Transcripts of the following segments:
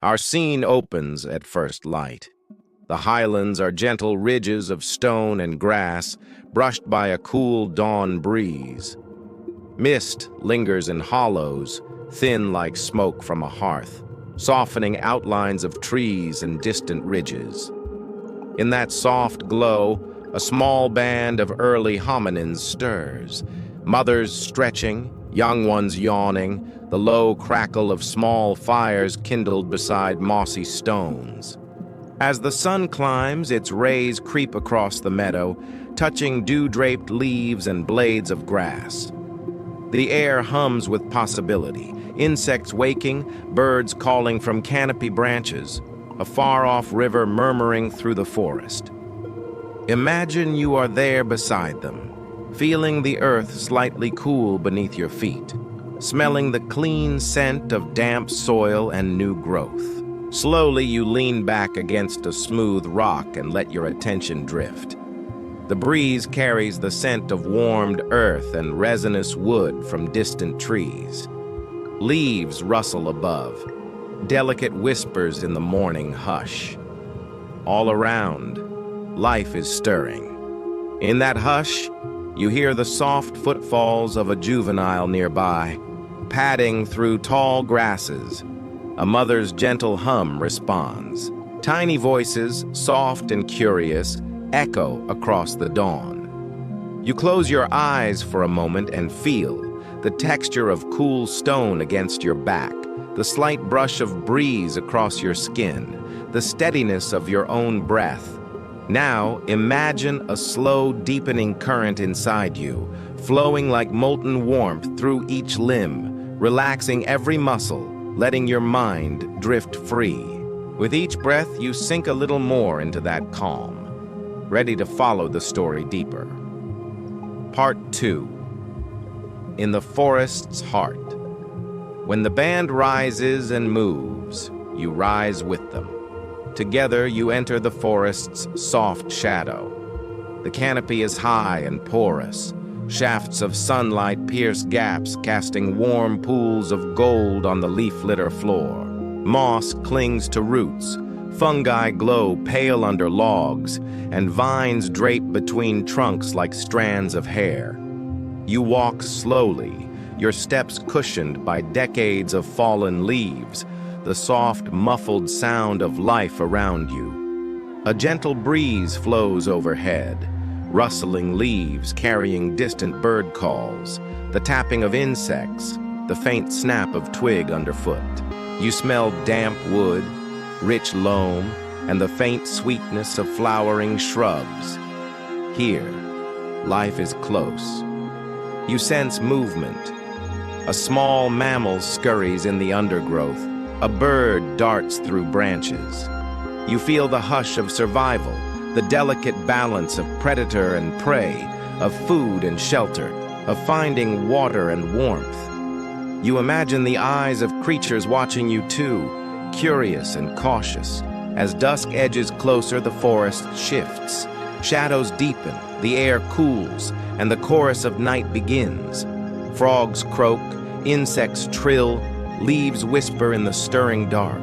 Our scene opens at first light. The highlands are gentle ridges of stone and grass, brushed by a cool dawn breeze. Mist lingers in hollows, thin like smoke from a hearth, softening outlines of trees and distant ridges. In that soft glow, a small band of early hominins stirs, mothers stretching, young ones yawning, the low crackle of small fires kindled beside mossy stones. As the sun climbs, its rays creep across the meadow, touching dew-draped leaves and blades of grass. The air hums with possibility, insects waking, birds calling from canopy branches, a far-off river murmuring through the forest. Imagine you are there beside them, feeling the earth slightly cool beneath your feet, smelling the clean scent of damp soil and new growth. Slowly you lean back against a smooth rock and let your attention drift. The breeze carries the scent of warmed earth and resinous wood from distant trees. Leaves rustle above, delicate whispers in the morning hush. All around, life is stirring. In that hush, you hear the soft footfalls of a juvenile nearby, padding through tall grasses. A mother's gentle hum responds. Tiny voices, soft and curious, echo across the dawn. You close your eyes for a moment and feel the texture of cool stone against your back, the slight brush of breeze across your skin, the steadiness of your own breath. Now, imagine a slow, deepening current inside you, flowing like molten warmth through each limb, relaxing every muscle, letting your mind drift free. With each breath, you sink a little more into that calm, ready to follow the story deeper. Part 2. In the forest's heart. When the band rises and moves, you rise with them. Together, you enter the forest's soft shadow. The canopy is high and porous. Shafts of sunlight pierce gaps, casting warm pools of gold on the leaf-litter floor. Moss clings to roots, fungi glow pale under logs, and vines drape between trunks like strands of hair. You walk slowly, your steps cushioned by decades of fallen leaves, the soft, muffled sound of life around you. A gentle breeze flows overhead, rustling leaves carrying distant bird calls, the tapping of insects, the faint snap of twig underfoot. You smell damp wood, rich loam, and the faint sweetness of flowering shrubs. Here, life is close. You sense movement. A small mammal scurries in the undergrowth. A bird darts through branches. You feel the hush of survival, the delicate balance of predator and prey, of food and shelter, of finding water and warmth. You imagine the eyes of creatures watching you too, curious and cautious. As dusk edges closer, the forest shifts. Shadows deepen, the air cools, and the chorus of night begins. Frogs croak, insects trill, leaves whisper in the stirring dark.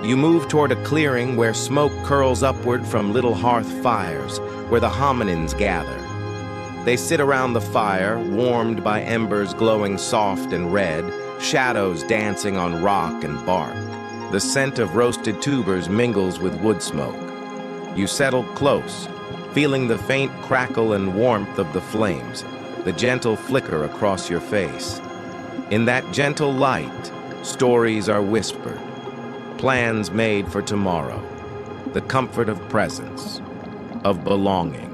You move toward a clearing where smoke curls upward from little hearth fires, where the hominins gather. They sit around the fire, warmed by embers glowing soft and red, shadows dancing on rock and bark. The scent of roasted tubers mingles with wood smoke. You settle close, feeling the faint crackle and warmth of the flames, the gentle flicker across your face. In that gentle light, stories are whispered, plans made for tomorrow, the comfort of presence, of belonging.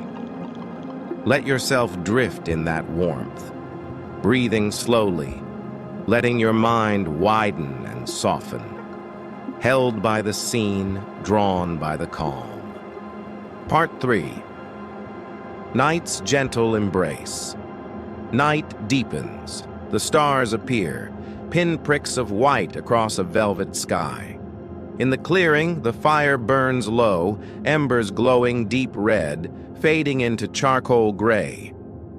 Let yourself drift in that warmth, breathing slowly, letting your mind widen and soften, held by the scene, drawn by the calm. Part 3. Night's gentle embrace. Night deepens. The stars appear, pinpricks of white across a velvet sky. In the clearing, the fire burns low, embers glowing deep red, fading into charcoal gray.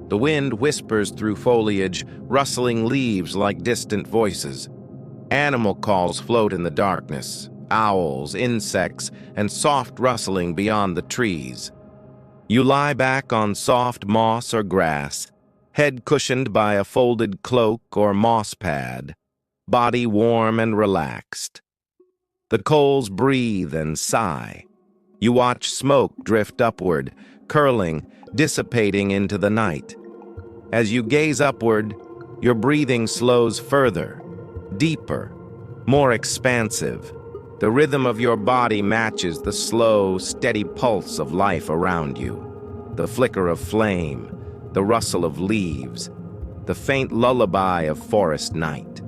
The wind whispers through foliage, rustling leaves like distant voices. Animal calls float in the darkness, owls, insects, and soft rustling beyond the trees. You lie back on soft moss or grass, head cushioned by a folded cloak or moss pad, body warm and relaxed. The coals breathe and sigh. You watch smoke drift upward, curling, dissipating into the night. As you gaze upward, your breathing slows further, deeper, more expansive. The rhythm of your body matches the slow, steady pulse of life around you. The flicker of flame, the rustle of leaves, the faint lullaby of forest night.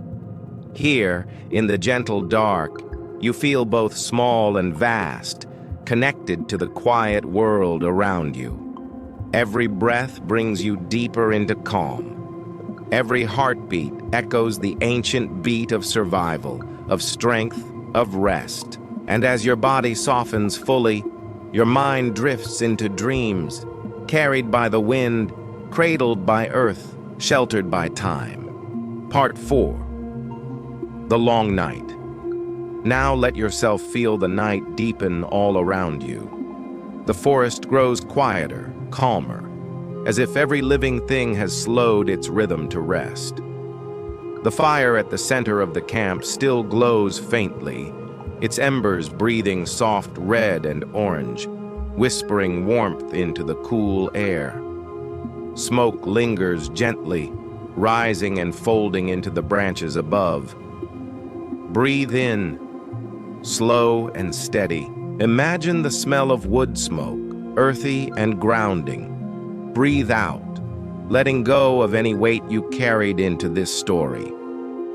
Here, in the gentle dark, you feel both small and vast, connected to the quiet world around you. Every breath brings you deeper into calm. Every heartbeat echoes the ancient beat of survival, of strength, of rest. And as your body softens fully, your mind drifts into dreams, carried by the wind, cradled by earth, sheltered by time. Part 4. The Long Night. Now let yourself feel the night deepen all around you. The forest grows quieter, calmer, as if every living thing has slowed its rhythm to rest. The fire at the center of the camp still glows faintly, its embers breathing soft red and orange, whispering warmth into the cool air. Smoke lingers gently, rising and folding into the branches above. Breathe in, slow and steady. Imagine the smell of wood smoke, earthy and grounding. Breathe out, letting go of any weight you carried into this story.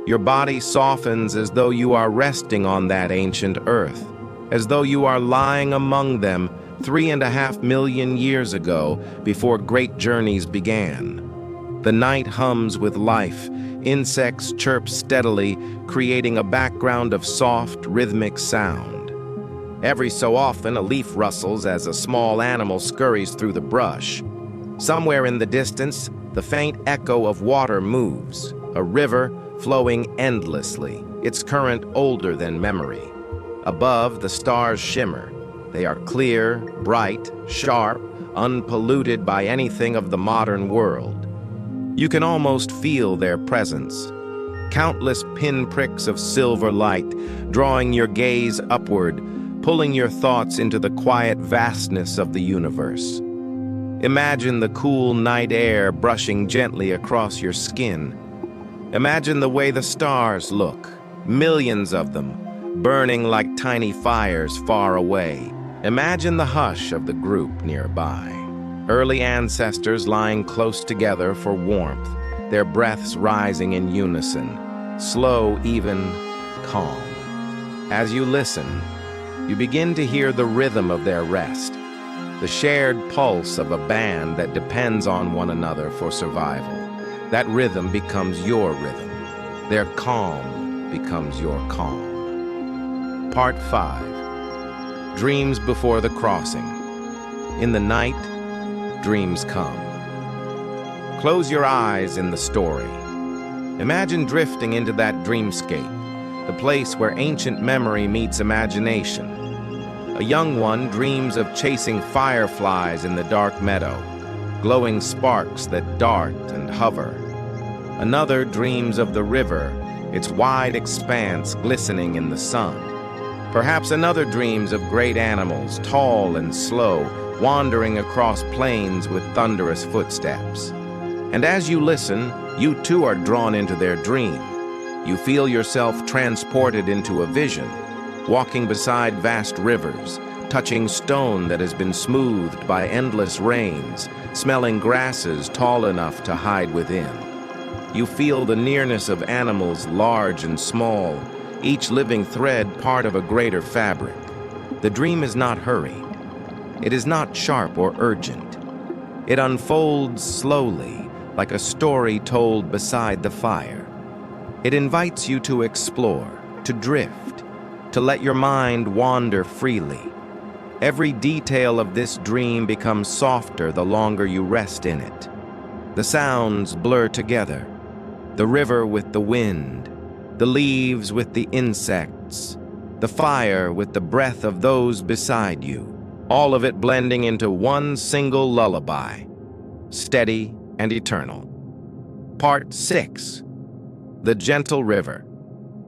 Your body softens as though you are resting on that ancient earth, as though you are lying among them 3.5 million years ago before great journeys began. The night hums with life. Insects chirp steadily, creating a background of soft, rhythmic sound. Every so often, a leaf rustles as a small animal scurries through the brush. Somewhere in the distance, the faint echo of water moves, a river flowing endlessly, its current older than memory. Above, the stars shimmer. They are clear, bright, sharp, unpolluted by anything of the modern world. You can almost feel their presence. Countless pinpricks of silver light, drawing your gaze upward, pulling your thoughts into the quiet vastness of the universe. Imagine the cool night air brushing gently across your skin. Imagine the way the stars look, millions of them, burning like tiny fires far away. Imagine the hush of the group nearby. Early ancestors lying close together for warmth, their breaths rising in unison, slow, even, calm. As you listen, you begin to hear the rhythm of their rest, the shared pulse of a band that depends on one another for survival. That rhythm becomes your rhythm. Their calm becomes your calm. Part 5. Dreams before the crossing. In the night, dreams come. Close your eyes in the story. Imagine drifting into that dreamscape, the place where ancient memory meets imagination. A young one dreams of chasing fireflies in the dark meadow, glowing sparks that dart and hover. Another dreams of the river, its wide expanse glistening in the sun. Perhaps another dreams of great animals, tall and slow, wandering across plains with thunderous footsteps. And as you listen, you too are drawn into their dream. You feel yourself transported into a vision, walking beside vast rivers, touching stone that has been smoothed by endless rains, smelling grasses tall enough to hide within. You feel the nearness of animals large and small, each living thread part of a greater fabric. The dream is not hurried. It is not sharp or urgent. It unfolds slowly, like a story told beside the fire. It invites you to explore, to drift, to let your mind wander freely. Every detail of this dream becomes softer the longer you rest in it. The sounds blur together, the river with the wind, the leaves with the insects, the fire with the breath of those beside you, all of it blending into one single lullaby, steady and eternal. Part 6. The Gentle River.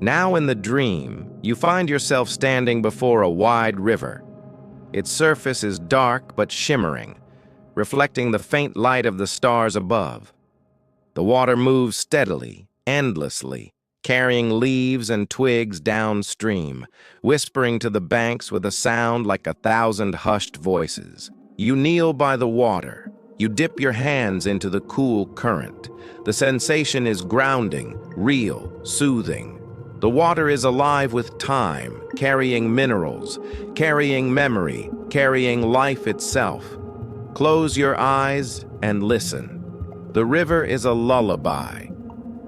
Now in the dream, you find yourself standing before a wide river. Its surface is dark but shimmering, reflecting the faint light of the stars above. The water moves steadily, endlessly, carrying leaves and twigs downstream, whispering to the banks with a sound like 1,000 hushed voices. You kneel by the water. You dip your hands into the cool current. The sensation is grounding, real, soothing. The water is alive with time, carrying minerals, carrying memory, carrying life itself. Close your eyes and listen. The river is a lullaby.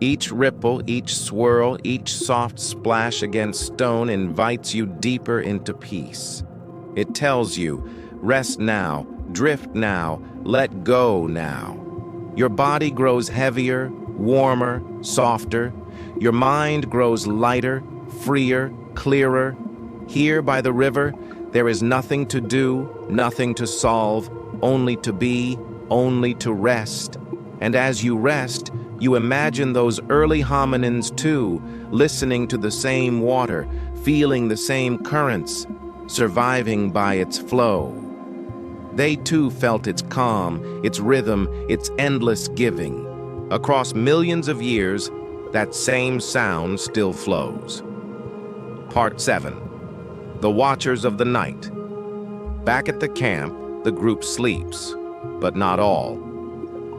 Each ripple, each swirl, each soft splash against stone invites you deeper into peace. It tells you, rest now, drift now, let go now. Your body grows heavier, warmer, softer. Your mind grows lighter, freer, clearer. Here by the river, there is nothing to do, nothing to solve, only to be, only to rest. And as you rest, you imagine those early hominins too, listening to the same water, feeling the same currents, surviving by its flow. They too felt its calm, its rhythm, its endless giving. Across millions of years, that same sound still flows. Part 7. The Watchers of the Night. Back at the camp, the group sleeps, but not all.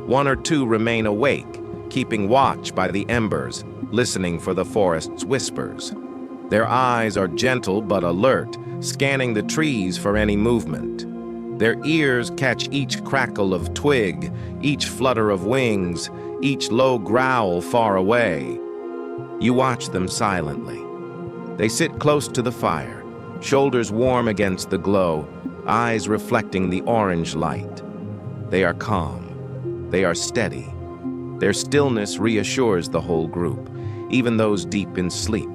One or two remain awake, keeping watch by the embers, listening for the forest's whispers. Their eyes are gentle but alert, scanning the trees for any movement. Their ears catch each crackle of twig, each flutter of wings, each low growl far away. You watch them silently. They sit close to the fire, shoulders warm against the glow, eyes reflecting the orange light. They are calm. They are steady. Their stillness reassures the whole group, even those deep in sleep.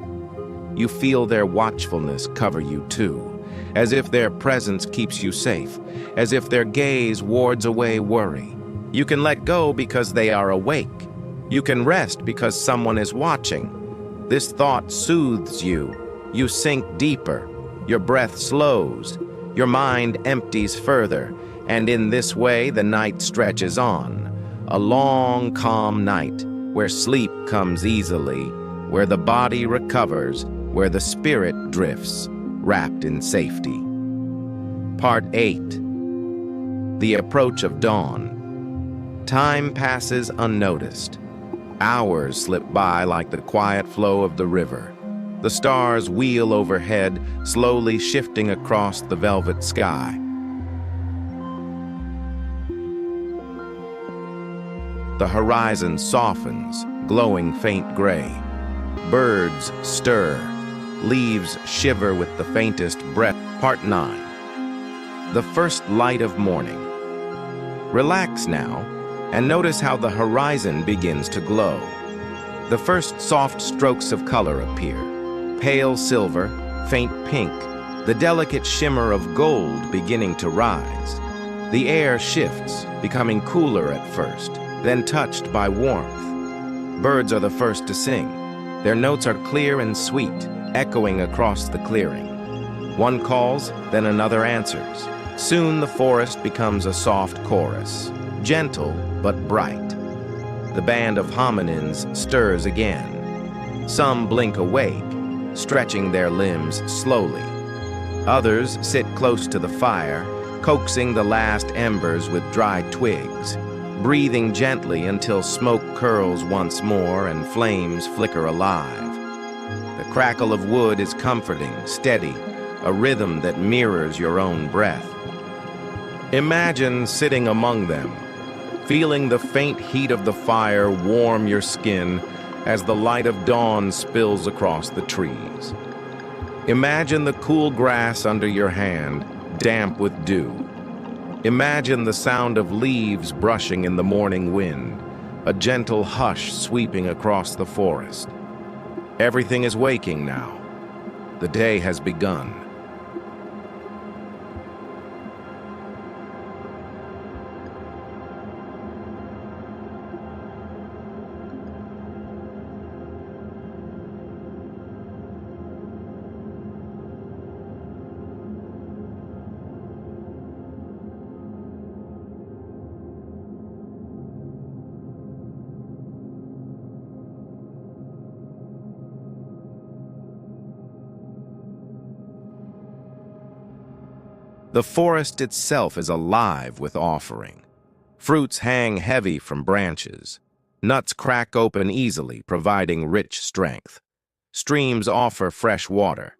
You feel their watchfulness cover you too, as if their presence keeps you safe, as if their gaze wards away worry. You can let go because they are awake. You can rest because someone is watching. This thought soothes you. You sink deeper. Your breath slows. Your mind empties further. And in this way, the night stretches on. A long, calm night where sleep comes easily, where the body recovers, where the spirit drifts, wrapped in safety. Part 8. The Approach of Dawn. Time passes unnoticed. Hours slip by like the quiet flow of the river. The stars wheel overhead, slowly shifting across the velvet sky. The horizon softens, glowing faint gray. Birds stir. Leaves shiver with the faintest breath. Part 9. The first light of morning. Relax now, and notice how the horizon begins to glow. The first soft strokes of color appear. Pale silver, faint pink, the delicate shimmer of gold beginning to rise. The air shifts, becoming cooler at first, then touched by warmth. Birds are the first to sing. Their notes are clear and sweet, echoing across the clearing. One calls, then another answers. Soon the forest becomes a soft chorus, gentle but bright. The band of hominins stirs again. Some blink awake, stretching their limbs slowly. Others sit close to the fire, coaxing the last embers with dried twigs, breathing gently until smoke curls once more and flames flicker alive. The crackle of wood is comforting, steady, a rhythm that mirrors your own breath. Imagine sitting among them, feeling the faint heat of the fire warm your skin as the light of dawn spills across the trees. Imagine the cool grass under your hand, damp with dew. Imagine the sound of leaves brushing in the morning wind, a gentle hush sweeping across the forest. Everything is waking now. The day has begun. The forest itself is alive with offering. Fruits hang heavy from branches. Nuts crack open easily, providing rich strength. Streams offer fresh water.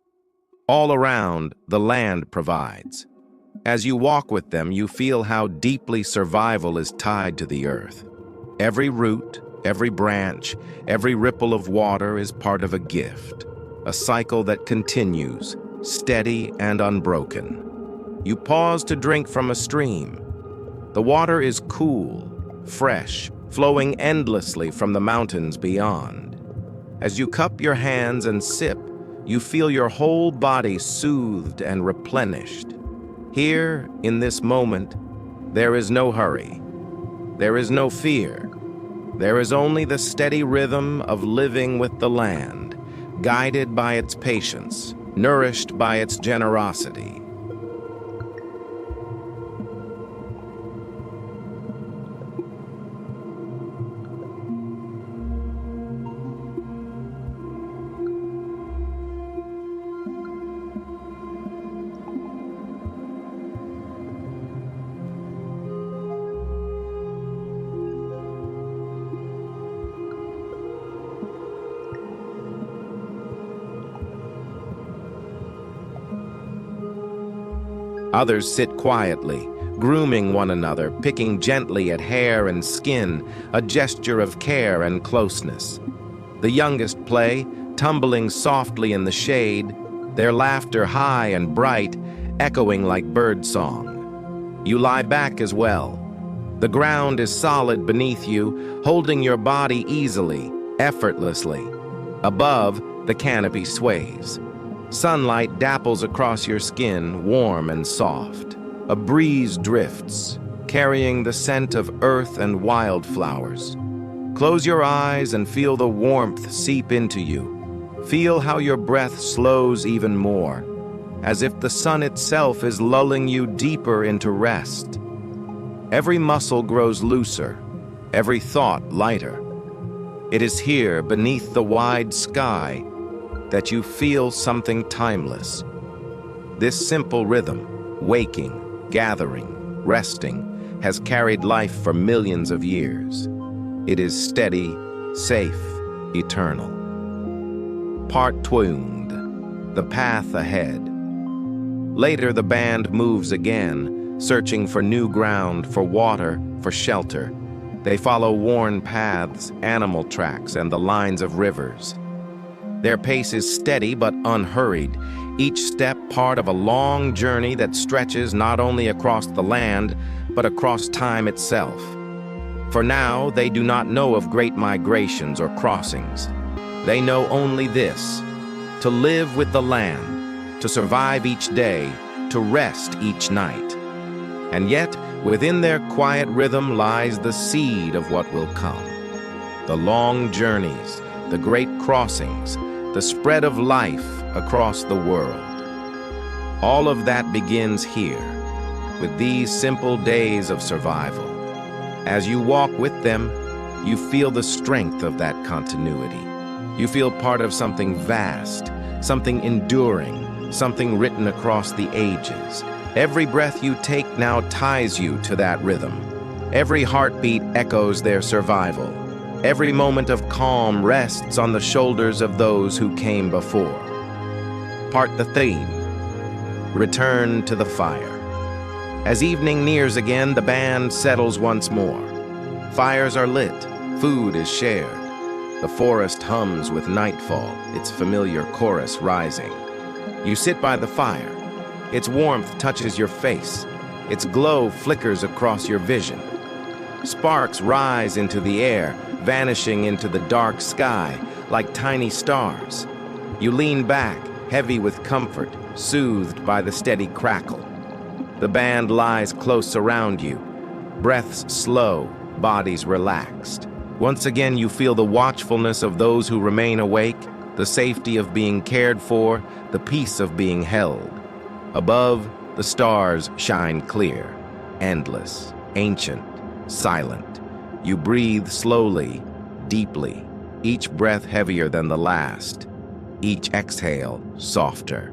All around, the land provides. As you walk with them, you feel how deeply survival is tied to the earth. Every root, every branch, every ripple of water is part of a gift, a cycle that continues, steady and unbroken. You pause to drink from a stream. The water is cool, fresh, flowing endlessly from the mountains beyond. As you cup your hands and sip, you feel your whole body soothed and replenished. Here, in this moment, there is no hurry. There is no fear. There is only the steady rhythm of living with the land, guided by its patience, nourished by its generosity. Others sit quietly, grooming one another, picking gently at hair and skin, a gesture of care and closeness. The youngest play, tumbling softly in the shade, their laughter high and bright, echoing like bird song. You lie back as well. The ground is solid beneath you, holding your body easily, effortlessly. Above, the canopy sways. Sunlight dapples across your skin, warm and soft. A breeze drifts, carrying the scent of earth and wildflowers. Close your eyes and feel the warmth seep into you. Feel how your breath slows even more, as if the sun itself is lulling you deeper into rest. Every muscle grows looser, every thought lighter. It is here, beneath the wide sky, that you feel something timeless. This simple rhythm, waking, gathering, resting, has carried life for millions of years. It is steady, safe, eternal. Part tuned, the path ahead. Later, the band moves again, searching for new ground, for water, for shelter. They follow worn paths, animal tracks, and the lines of rivers. Their pace is steady but unhurried, each step part of a long journey that stretches not only across the land, but across time itself. For now, they do not know of great migrations or crossings. They know only this: to live with the land, to survive each day, to rest each night. And yet, within their quiet rhythm lies the seed of what will come. The long journeys, the great crossings, the spread of life across the world. All of that begins here, with these simple days of survival. As you walk with them, you feel the strength of that continuity. You feel part of something vast, something enduring, something written across the ages. Every breath you take now ties you to that rhythm. Every heartbeat echoes their survival. Every moment of calm rests on the shoulders of those who came before. Part the theme. Return to the fire. As evening nears again, the band settles once more. Fires are lit, food is shared. The forest hums with nightfall, its familiar chorus rising. You sit by the fire. Its warmth touches your face. Its glow flickers across your vision. Sparks rise into the air, vanishing into the dark sky, like tiny stars. You lean back, heavy with comfort, soothed by the steady crackle. The band lies close around you, breaths slow, bodies relaxed. Once again, you feel the watchfulness of those who remain awake, the safety of being cared for, the peace of being held. Above, the stars shine clear, endless, ancient, silent. You breathe slowly, deeply, each breath heavier than the last, each exhale softer.